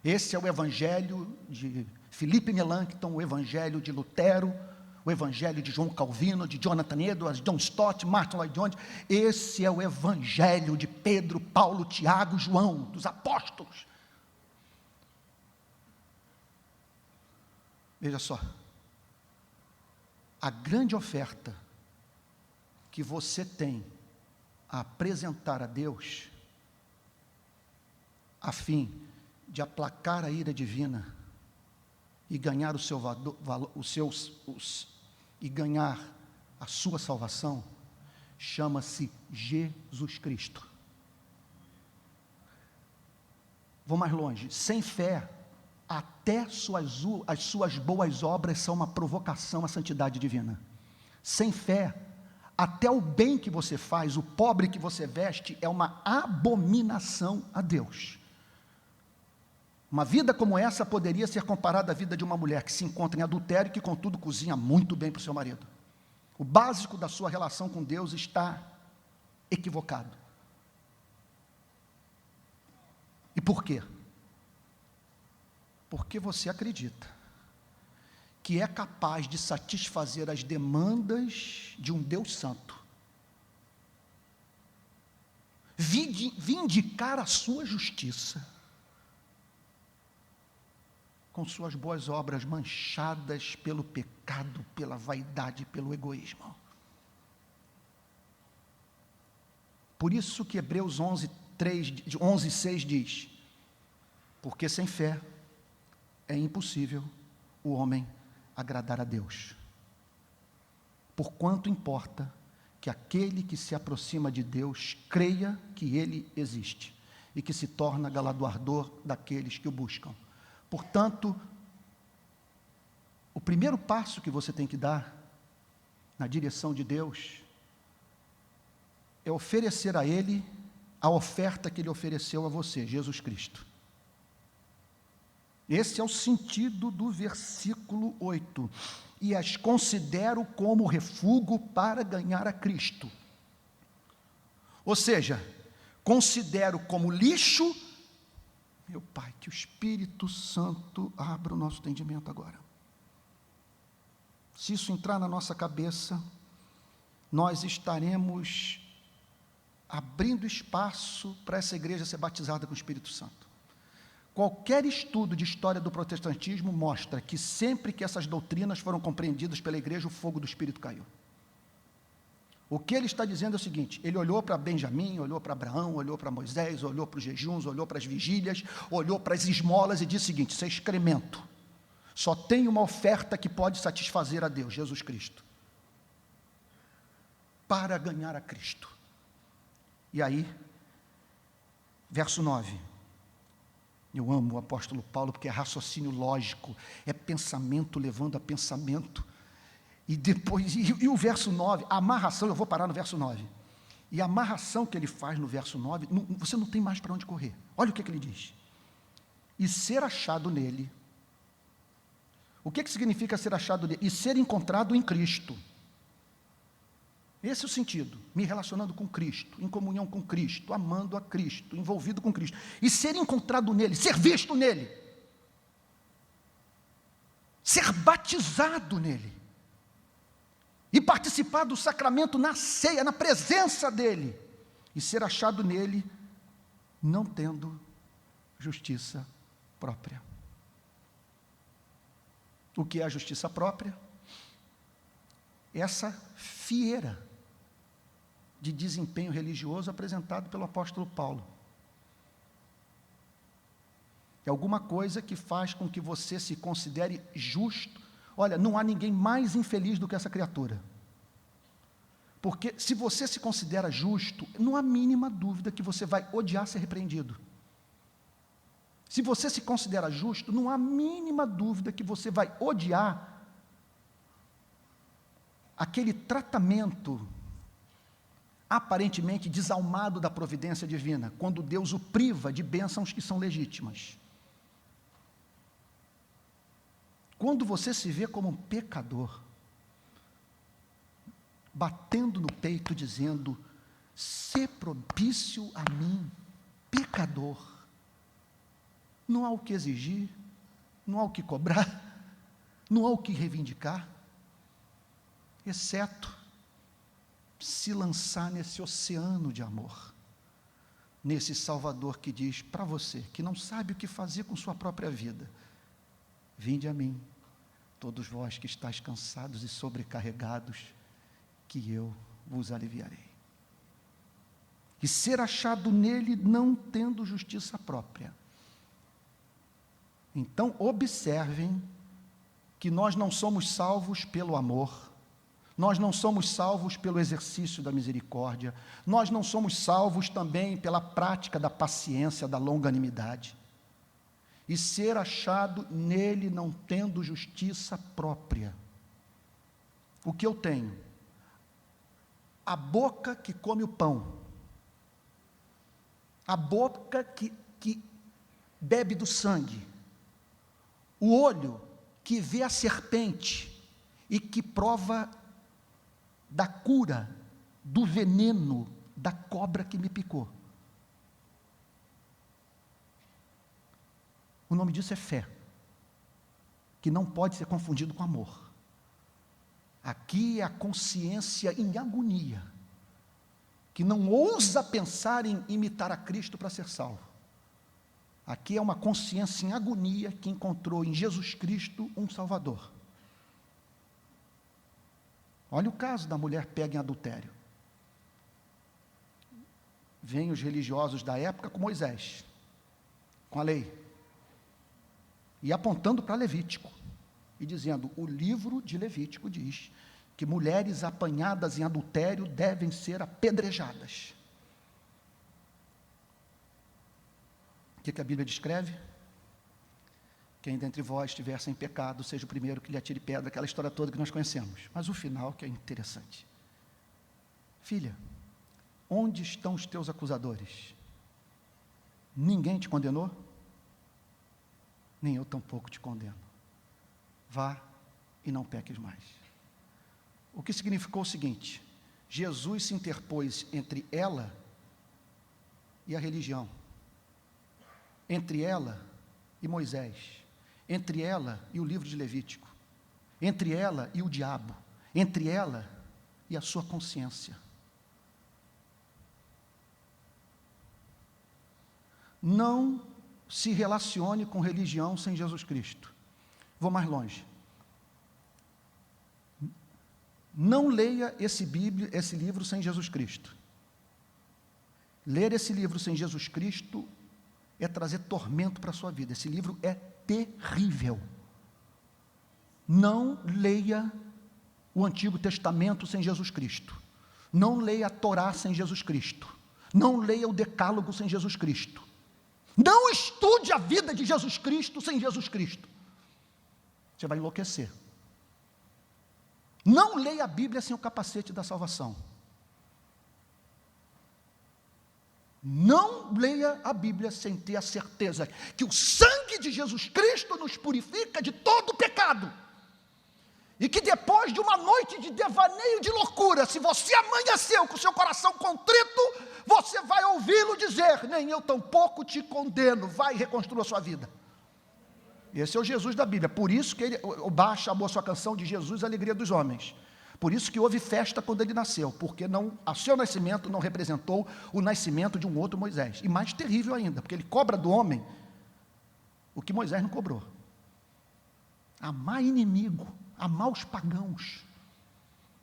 Esse é o evangelho de Philippe Melanchthon, o evangelho de Lutero, o evangelho de João Calvino, de Jonathan Edwards, John Stott, Martin Lloyd Jones. Esse é o evangelho de Pedro, Paulo, Tiago, João, dos apóstolos. Veja só, a grande oferta que você tem a apresentar a Deus, a fim de aplacar a ira divina e ganhar e ganhar a sua salvação, chama-se Jesus Cristo. Vou mais longe, sem fé, até as suas boas obras são uma provocação à santidade divina. Sem fé, até o bem que você faz, o pobre que você veste, é uma abominação a Deus. Uma vida como essa poderia ser comparada à vida de uma mulher que se encontra em adultério e que, contudo, cozinha muito bem para o seu marido. O básico da sua relação com Deus está equivocado. E por quê? Porque você acredita que é capaz de satisfazer as demandas de um Deus santo, vindicar a sua justiça com suas boas obras manchadas pelo pecado, pela vaidade, pelo egoísmo. Por isso que Hebreus 11:6 diz: porque sem fé é impossível o homem agradar a Deus. Porquanto importa que aquele que se aproxima de Deus creia que Ele existe e que se torna galardoador daqueles que o buscam. Portanto, o primeiro passo que você tem que dar na direção de Deus é oferecer a Ele a oferta que Ele ofereceu a você, Jesus Cristo. Esse é o sentido do versículo 8. E as considero como refúgio para ganhar a Cristo. Ou seja, considero como lixo. Meu Pai, que o Espírito Santo abra o nosso entendimento agora. Se isso entrar na nossa cabeça, nós estaremos abrindo espaço para essa igreja ser batizada com o Espírito Santo. Qualquer estudo de história do protestantismo mostra que sempre que essas doutrinas foram compreendidas pela igreja, o fogo do Espírito caiu. O que ele está dizendo é o seguinte: ele olhou para Benjamim, olhou para Abraão, olhou para Moisés, olhou para os jejuns, olhou para as vigílias, olhou para as esmolas e disse o seguinte: isso é excremento. Só tem uma oferta que pode satisfazer a Deus, Jesus Cristo. Para ganhar a Cristo. E aí, verso 9. Eu amo o apóstolo Paulo porque é raciocínio lógico, é pensamento levando a pensamento. E depois, e o verso 9, a amarração, eu vou parar no verso 9. E a amarração que ele faz no verso 9, você não tem mais para onde correr. Olha o que ele diz: e ser achado nele. O que significa ser achado nele? E ser encontrado em Cristo. Esse é o sentido, me relacionando com Cristo, em comunhão com Cristo, amando a Cristo, envolvido com Cristo. E ser encontrado nele, ser visto nele. Ser batizado nele. E participar do sacramento na ceia, na presença dele. E ser achado nele, não tendo justiça própria. O que é a justiça própria? Essa fieira de desempenho religioso apresentado pelo apóstolo Paulo. É alguma coisa que faz com que você se considere justo. Olha, não há ninguém mais infeliz do que essa criatura. Porque se você se considera justo, não há mínima dúvida que você vai odiar ser repreendido. Se você se considera justo, não há mínima dúvida que você vai odiar aquele tratamento aparentemente desalmado da providência divina, quando Deus o priva de bênçãos que são legítimas. Quando você se vê como um pecador, batendo no peito, dizendo: "Se propício a mim, pecador", não há o que exigir, não há o que cobrar, não há o que reivindicar, exceto se lançar nesse oceano de amor, nesse Salvador que diz para você, que não sabe o que fazer com sua própria vida: "Vinde a mim, todos vós que estáis cansados e sobrecarregados, que eu vos aliviarei." E ser achado nele, não tendo justiça própria. Então, observem que nós não somos salvos pelo amor, nós não somos salvos pelo exercício da misericórdia, nós não somos salvos também pela prática da paciência, da longanimidade. E ser achado nele não tendo justiça própria. O que eu tenho? A boca que come o pão, a boca que bebe do sangue, o olho que vê a serpente e que prova da cura, do veneno da cobra que me picou. O nome disso é fé, que não pode ser confundido com amor. Aqui é a consciência em agonia, que não ousa pensar em imitar a Cristo para ser salvo. Aqui é uma consciência em agonia que encontrou em Jesus Cristo um Salvador. Olha o caso da mulher pega em adultério. Vêm os religiosos da época com Moisés, com a lei, e apontando para Levítico, e dizendo, o livro de Levítico diz que mulheres apanhadas em adultério devem ser apedrejadas. O que a Bíblia descreve? Quem dentre vós estiver sem pecado, seja o primeiro que lhe atire pedra, aquela história toda que nós conhecemos. Mas o final que é interessante. Filha, onde estão os teus acusadores? Ninguém te condenou? Nem eu tampouco te condeno. Vá e não peques mais. O que significou o seguinte: Jesus se interpôs entre ela e a religião, entre ela e Moisés, entre ela e o livro de Levítico, entre ela e o diabo, entre ela e a sua consciência. Não se relacione com religião sem Jesus Cristo. Vou mais longe. Não leia esse livro sem Jesus Cristo. Ler esse livro sem Jesus Cristo é trazer tormento para a sua vida. Esse livro é terrível. Não leia o Antigo Testamento sem Jesus Cristo. Não leia a Torá sem Jesus Cristo. Não leia o Decálogo sem Jesus Cristo. Não estude a vida de Jesus Cristo sem Jesus Cristo. Você vai enlouquecer. Não leia a Bíblia sem o capacete da salvação. Não leia a Bíblia sem ter a certeza que o sangue de Jesus Cristo nos purifica de todo pecado. E que depois de uma noite de devaneio de loucura, se você amanheceu com o seu coração contrito, você vai ouvi-lo dizer, nem eu tampouco te condeno, vai e reconstrua a sua vida. Esse é o Jesus da Bíblia, por isso que o Bach chamou a sua canção de Jesus, a alegria dos homens. Por isso que houve festa quando ele nasceu, porque o seu nascimento não representou o nascimento de um outro Moisés. E mais terrível ainda, porque ele cobra do homem o que Moisés não cobrou. Amar inimigo, amar os pagãos,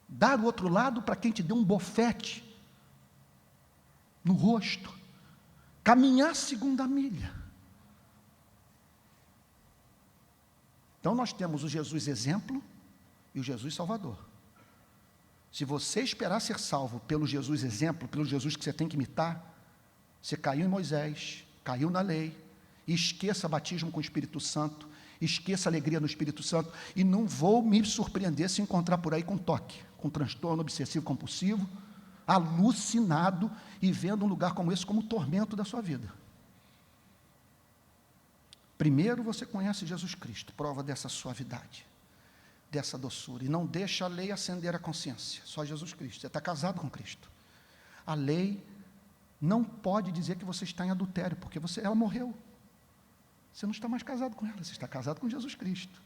dar o outro lado para quem te deu um bofete no rosto, caminhar a segunda milha. Então nós temos o Jesus exemplo e o Jesus Salvador. Se você esperar ser salvo pelo Jesus exemplo, pelo Jesus que você tem que imitar, você caiu em Moisés, caiu na lei, e esqueça batismo com o Espírito Santo, esqueça a alegria no Espírito Santo, e não vou me surpreender se encontrar por aí com toque, com transtorno obsessivo compulsivo, alucinado e vendo um lugar como esse como o tormento da sua vida. Primeiro você conhece Jesus Cristo, prova dessa suavidade, dessa doçura, e não deixa a lei acender a consciência, só Jesus Cristo. Você está casado com Cristo. A lei não pode dizer que você está em adultério, porque ela morreu. Você não está mais casado com ela, você está casado com Jesus Cristo.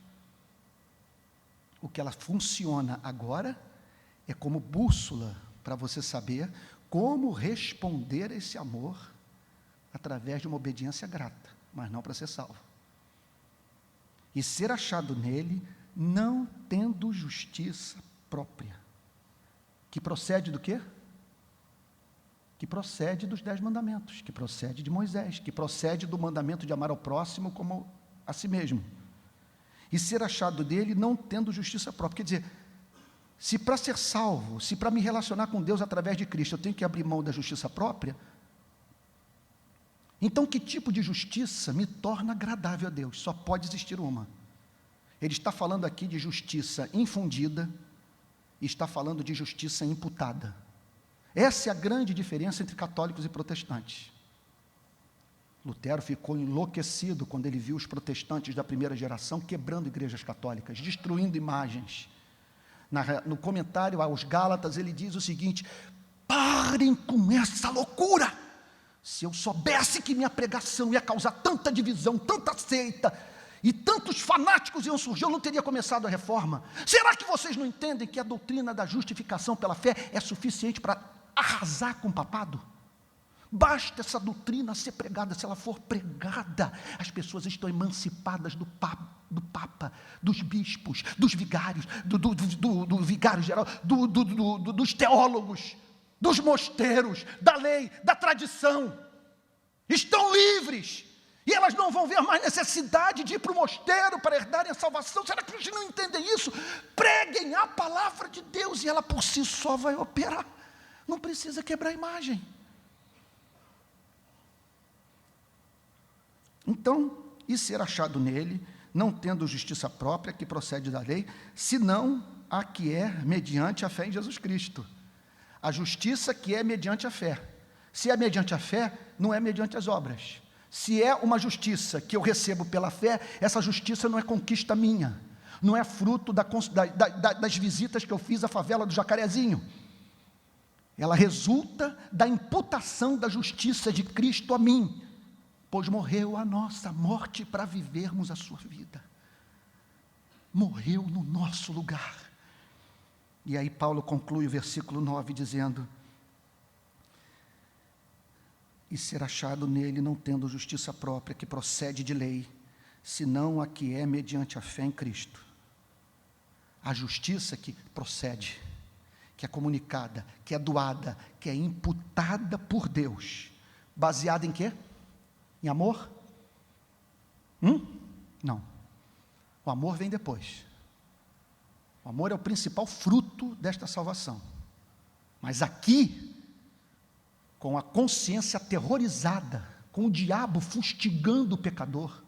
O que ela funciona agora é como bússola para você saber como responder a esse amor através de uma obediência grata, mas não para ser salvo. E ser achado nele, não tendo justiça própria, que procede do quê? Que procede dos 10 mandamentos, que procede de Moisés, que procede do mandamento de amar ao próximo como a si mesmo. E ser achado dele, não tendo justiça própria. Quer dizer, se para ser salvo, se para me relacionar com Deus através de Cristo, eu tenho que abrir mão da justiça própria, então que tipo de justiça me torna agradável a Deus? Só pode existir uma. Ele está falando aqui de justiça infundida, e está falando de justiça imputada. Essa é a grande diferença entre católicos e protestantes. Lutero ficou enlouquecido quando ele viu os protestantes da primeira geração quebrando igrejas católicas, destruindo imagens. No comentário aos Gálatas, ele diz o seguinte: parem com essa loucura! Se eu soubesse que minha pregação ia causar tanta divisão, tanta seita, e tantos fanáticos iam surgir, eu não teria começado a reforma. Será que vocês não entendem que a doutrina da justificação pela fé é suficiente para arrasar com o papado? Basta essa doutrina ser pregada. Se ela for pregada, as pessoas estão emancipadas do Papa, dos bispos, dos vigários, do vigário geral, dos teólogos, dos mosteiros, da lei, da tradição. Estão livres. E elas não vão ver mais necessidade de ir para o mosteiro para herdarem a salvação. Será que eles não entendem isso? Preguem a palavra de Deus e ela por si só vai operar. Não precisa quebrar a imagem. Então, e ser achado nele, não tendo justiça própria que procede da lei, senão a que é mediante a fé em Jesus Cristo. A justiça que é mediante a fé. Se é mediante a fé, não é mediante as obras. Se é uma justiça que eu recebo pela fé, essa justiça não é conquista minha, não é fruto das visitas que eu fiz à favela do Jacarezinho. Ela resulta da imputação da justiça de Cristo a mim, pois morreu a nossa morte para vivermos a sua vida. Morreu no nosso lugar. E aí Paulo conclui o versículo 9 dizendo: e ser achado nele, não tendo justiça própria que procede de lei, senão a que é mediante a fé em Cristo. A justiça que procede, que é comunicada, que é doada, que é imputada por Deus, baseada em quê? Em amor? Não. O amor vem depois. O amor é o principal fruto desta salvação. Mas aqui, com a consciência aterrorizada, com o diabo fustigando o pecador,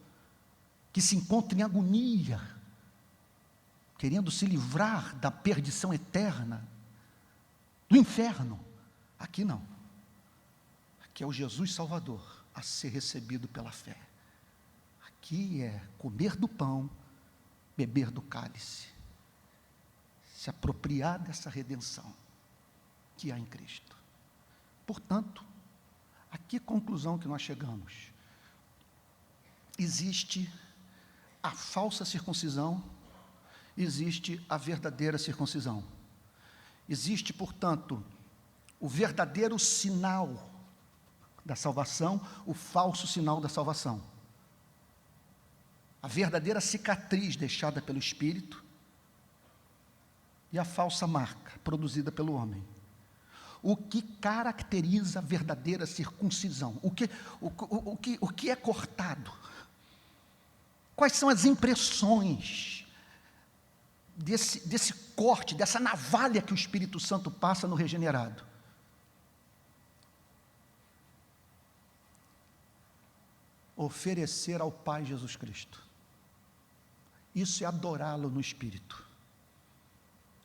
que se encontra em agonia, querendo se livrar da perdição eterna, do inferno. Aqui não. Aqui é o Jesus Salvador a ser recebido pela fé. Aqui é comer do pão, beber do cálice, se apropriar dessa redenção que há em Cristo. Portanto, a que conclusão que nós chegamos? Existe a falsa circuncisão, existe a verdadeira circuncisão. Existe, portanto, o verdadeiro sinal da salvação, o falso sinal da salvação. A verdadeira cicatriz deixada pelo Espírito e a falsa marca produzida pelo homem. O que caracteriza a verdadeira circuncisão? O que é cortado? Quais são as impressões desse corte, dessa navalha que o Espírito Santo passa no regenerado? Oferecer ao Pai Jesus Cristo. Isso é adorá-lo no Espírito.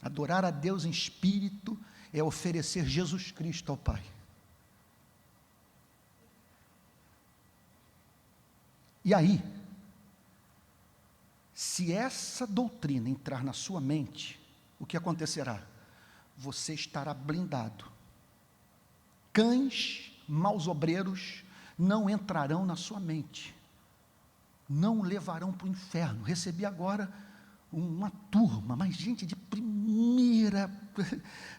Adorar a Deus em Espírito é oferecer Jesus Cristo ao Pai. E aí, se essa doutrina entrar na sua mente, o que acontecerá? Você estará blindado. Cães, maus obreiros, não entrarão na sua mente. Não o levarão para o inferno. Recebi agora uma turma, mas gente de primeira,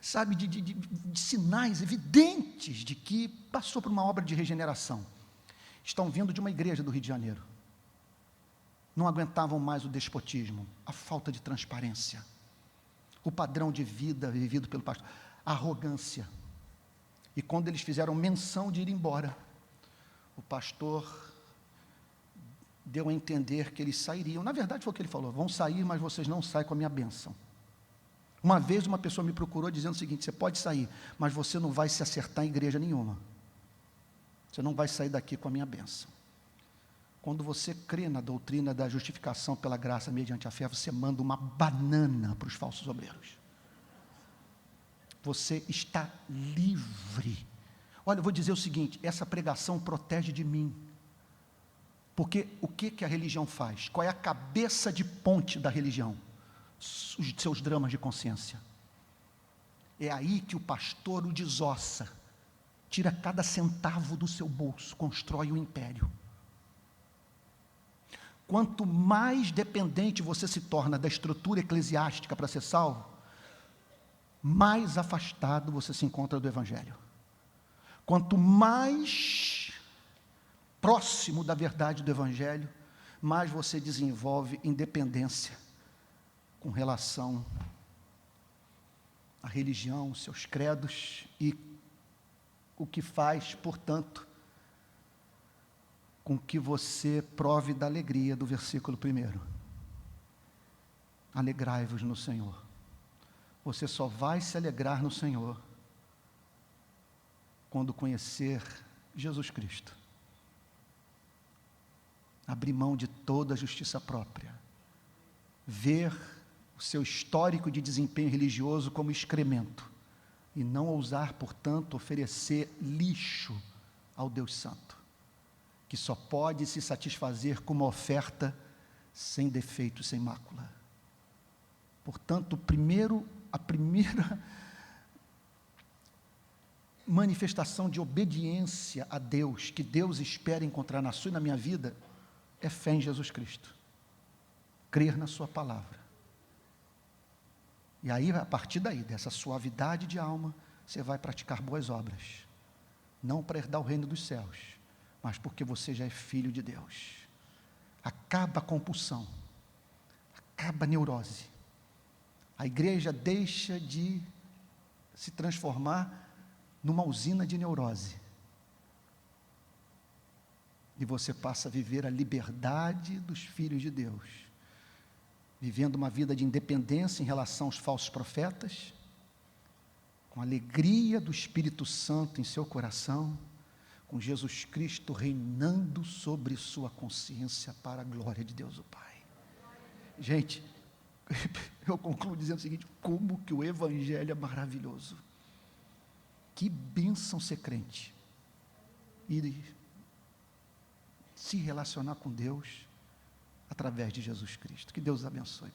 sabe, de sinais evidentes de que passou por uma obra de regeneração. Estão vindo de uma igreja do Rio de Janeiro. Não aguentavam mais o despotismo, a falta de transparência, o padrão de vida vivido pelo pastor, a arrogância. E quando eles fizeram menção de ir embora, o pastor deu a entender que eles sairiam. Na verdade foi o que ele falou: vão sair, mas vocês não saem com a minha bênção. Uma vez uma pessoa me procurou dizendo o seguinte: você pode sair, mas você não vai se acertar em igreja nenhuma. Você não vai sair daqui com a minha bênção. Quando você crê na doutrina da justificação pela graça mediante a fé, você manda uma banana para os falsos obreiros. Você está livre. Olha, eu vou dizer o seguinte: essa pregação protege de mim. Porque o que a religião faz? Qual é a cabeça de ponte da religião? Os seus dramas de consciência. É aí que o pastor o desossa, tira cada centavo do seu bolso, constrói um império. Quanto mais dependente você se torna da estrutura eclesiástica para ser salvo, mais afastado você se encontra do Evangelho. Quanto mais próximo da verdade do Evangelho, mais você desenvolve independência com relação à religião, seus credos e o que faz, portanto, com que você prove da alegria do versículo 1. Alegrai-vos no Senhor. Você só vai se alegrar no Senhor quando conhecer Jesus Cristo. Abrir mão de toda a justiça própria. Ver o seu histórico de desempenho religioso como excremento. E não ousar, portanto, oferecer lixo ao Deus Santo, que só pode se satisfazer com uma oferta sem defeito, sem mácula. Portanto, a primeira manifestação de obediência a Deus, que Deus espera encontrar na sua e na minha vida, é fé em Jesus Cristo. Crer na sua palavra. E aí, a partir daí, dessa suavidade de alma, você vai praticar boas obras. Não para herdar o reino dos céus, mas porque você já é filho de Deus. Acaba a compulsão. Acaba a neurose. A igreja deixa de se transformar numa usina de neurose. E você passa a viver a liberdade dos filhos de Deus, vivendo uma vida de independência em relação aos falsos profetas, com a alegria do Espírito Santo em seu coração, com Jesus Cristo reinando sobre sua consciência para a glória de Deus o Pai. Gente, eu concluo dizendo o seguinte: como que o Evangelho é maravilhoso. Que bênção ser crente e se relacionar com Deus através de Jesus Cristo. Que Deus abençoe.